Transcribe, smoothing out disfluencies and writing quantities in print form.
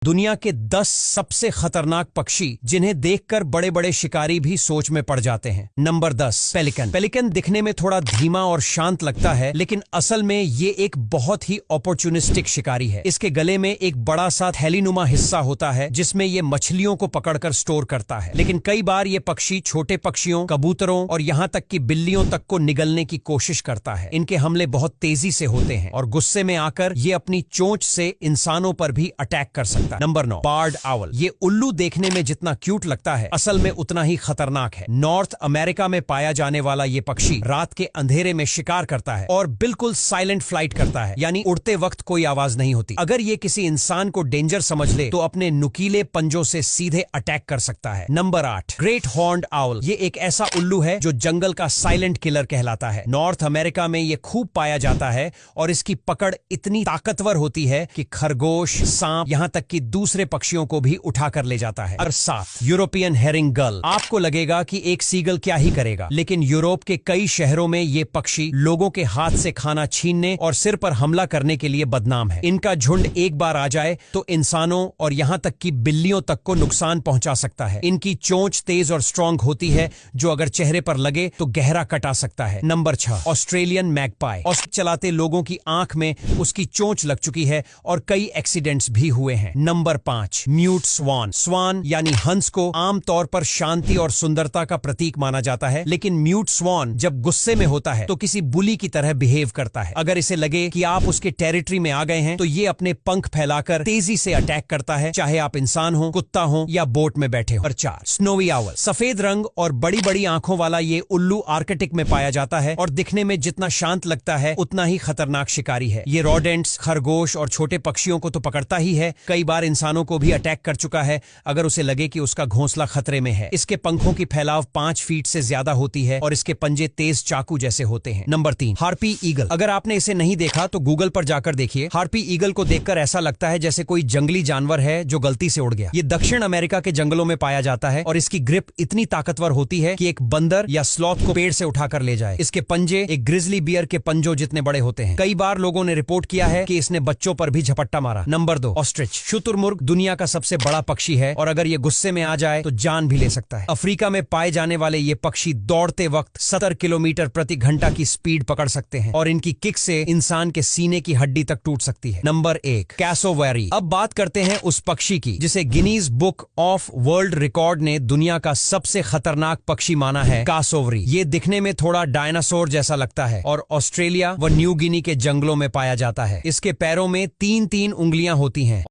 दुनिया के 10 सबसे खतरनाक पक्षी जिन्हें देखकर बड़े बड़े शिकारी भी सोच में पड़ जाते हैं। Number 10, pelican. पेलिकन दिखने में थोड़ा धीमा और शांत लगता है, लेकिन असल में ये एक बहुत ही अपॉर्चुनिस्टिक शिकारी है। इसके गले में एक बड़ा सा थैलीनुमा हिस्सा होता है जिसमें ये मछलियों को पकड़कर स्टोर करता है। लेकिन कई बार ये पक्षी छोटे पक्षियों, कबूतरों और यहाँ तक कि बिल्लियों तक को निगलने की कोशिश करता है। इनके हमले बहुत तेजी से होते हैं और गुस्से में आकर ये अपनी चोंच से इंसानों पर भी अटैक कर सकता है। Number 9, bird owl. ये उल्लू देखने में जितना क्यूट लगता है, असल में उतना ही खतरनाक है। नॉर्थ अमेरिका में पाया जाने वाला ये पक्षी रात के अंधेरे में शिकार करता है और बिल्कुल साइलेंट फ्लाइट करता है, यानी उड़ते वक्त कोई आवाज नहीं होती। अगर ये किसी इंसान को डेंजर समझ ले तो अपने नुकीले पंजों से सीधे अटैक कर सकता है। Number 8, great horned owl. ये एक ऐसा उल्लू है जो जंगल का साइलेंट किलर कहलाता है। नॉर्थ अमेरिका में ये खूब पाया जाता है और इसकी पकड़ इतनी ताकतवर होती है कि खरगोश, सांप, यहाँ तक कि दूसरे पक्षियों को भी उठा कर ले जाता है। और 7, यूरोपियन हेरिंग गल। आपको लगेगा कि एक सीगल क्या ही करेगा, लेकिन यूरोप के कई शहरों में ये पक्षी लोगों के हाथ से खाना छीनने और सिर पर हमला करने के लिए बदनाम है। इनका झुंड एक बार आ जाए तो इंसानों और यहाँ तक कि बिल्लियों तक को नुकसान पहुंचा सकता है। इनकी चोंच तेज और स्ट्रांग होती है जो अगर चेहरे पर लगे तो गहरा कटा सकता है। Number 6, Australian magpie. ऑस्ट्रिच चलाते लोगों की आंख में उसकी चोंच लग चुकी है और कई एक्सीडेंट्स भी हुए हैं। नंबर 5, म्यूट स्वान। स्वान यानी हंस को आमतौर पर शांति और सुंदरता का प्रतीक माना जाता है, लेकिन म्यूट स्वान जब गुस्से में होता है तो किसी बुली की तरह बिहेव करता है। अगर इसे लगे कि आप उसके टेरिटरी में आ गए हैं तो ये अपने पंख फैलाकर तेजी से अटैक करता है, चाहे आप इंसान हो, कुत्ता हो या बोट में बैठे हो। 4, स्नोवी आउल। सफेद रंग और बड़ी बड़ी आंखों वाला ये उल्लू आर्कटिक में पाया जाता है और दिखने में जितना शांत लगता है उतना ही खतरनाक शिकारी है। ये रोडेंट्स, खरगोश और छोटे पक्षियों को तो पकड़ता ही है, कई बार इंसानों को भी अटैक कर चुका है अगर उसे लगे कि उसका घोंसला खतरे में है। इसके पंखों की फैलाव 5 फीट से ज्यादा होती है और इसके पंजे तेज चाकू जैसे होते हैं। Number 3, harpy eagle. अगर आपने इसे नहीं देखा तो गूगल पर जाकर देखिए। हार्पी ईगल को देखकर ऐसा लगता है जैसे कोई जंगली जानवर है जो गलती से उड़ गया। ये दक्षिण अमेरिका के जंगलों में पाया जाता है और इसकी ग्रिप इतनी ताकतवर होती है कि एक बंदर या स्लॉथ को पेड़ से उठाकर ले जाए। इसके पंजे एक ग्रिजली बियर के पंजों जितने बड़े होते हैं। कई बार लोगों ने रिपोर्ट किया है कि इसने बच्चों पर भी झपट्टा मारा। Number 2, ostrich. शुतुरमुर्ग दुनिया का सबसे बड़ा पक्षी है और अगर ये गुस्से में आ जाए तो जान भी ले सकता है। अफ्रीका में पाए जाने वाले ये पक्षी दौड़ते वक्त 70 किलोमीटर प्रति घंटा की स्पीड पकड़ सकते हैं और इनकी किक से इंसान के सीने की हड्डी तक टूट सकती है। Number 1, cassowary. अब बात करते हैं उस पक्षी की जिसे Guinness book of world record ने दुनिया का सबसे खतरनाक पक्षी माना है, कासोवरी। ये दिखने में थोड़ा डायनासोर जैसा लगता है और ऑस्ट्रेलिया व न्यू गिनी के जंगलों में पाया जाता है। इसके पैरों में 3-3 उंगलियां होती हैं